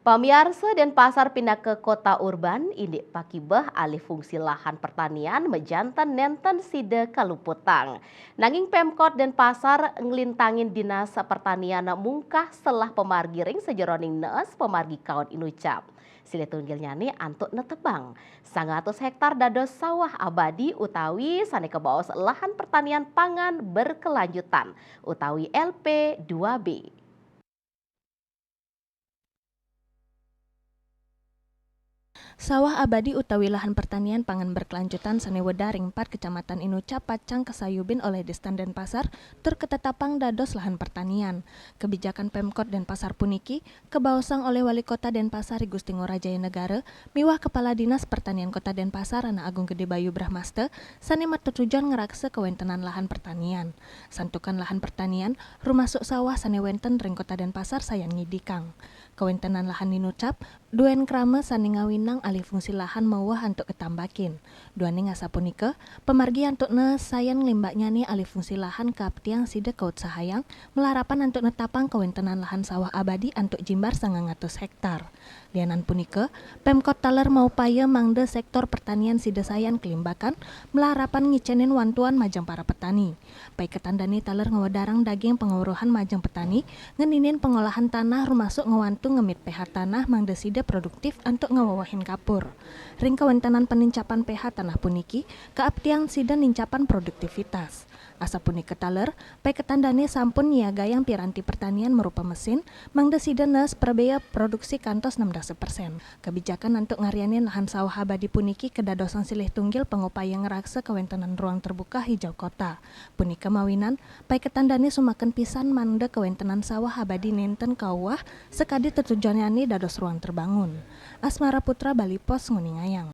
Pamiarsa dan pasar pindah ke kota urban ini pakibeh alih fungsi lahan pertanian mejantan nenten side kaluputang. Nanging Pemkot dan pasar ngelintangin dinas pertanian mungkah setelah pemargi ring sejeroning nees pemargi kawan inucap. Sile tunggilnya nih antuk netebang. 100 hektar dados sawah abadi utawi sane kebaos lahan pertanian pangan berkelanjutan utawi LP 2B. Sawah abadi utawi lahan pertanian pangan berkelanjutan Saneweda ring 4 Kecamatan Inucap Pacang Kesayubin oleh Destan Denpasar tur ketetapang dados lahan pertanian. Kebijakan Pemkot Denpasar puniki kebaosang oleh Wali Kota Denpasar Gusti Ngurah Jaya Negara miwah Kepala Dinas Pertanian Kota Denpasar Ana Agung Gede Bayu Brahmaste sane tujuan ngerakse kewentenan lahan pertanian. Santukan lahan pertanian rumasuk sawah sane wenten ring Kota Denpasar sayan ngidikang. Kewentenan lahan Inucap duen krame sane ngawinang alih fungsi lahan mawah untuk ketambakin. Duane ngasapunika, pemargi antuk ne sayan ngelimbaknya nih alih fungsi lahan kaptiang side kaut sahayang melarapan antuk netapang kewentenan lahan sawah abadi antuk jimbar 900 hektar. Lianan punika, Pemkot Taler mau paya mangde sektor pertanian side sayan kelimbakan melarapan ngicenin wantuan majang para petani. Baik ketandani Taler ngewadarang daging pengawruhan majang petani, ngeninin pengolahan tanah rumasuk ngewantu ngemit pH tanah mangde side produktif untuk ngewawahin kapur. Ring kewentenan penincapan pH tanah puniki, keaptiang sida nincapan produktivitas. Asa punika Taler, baik ketandani sampun niagayang piranti pertanian merupa mesin, mangde sida nes perbea produksi kantos 16%. Kebijakan untuk ngarianin lahan sawah abadi puniki kedadosan silih tunggil pengupaya ngerakse kewentenan ruang terbuka hijau kota. Punika mawinan, baik ketandani sumaken pisan mangde kewentenan sawah abadi nenten kawah sekadi tertujuannya dados ruang terbangun. Asmara Putra Bali Pos Nguningayang.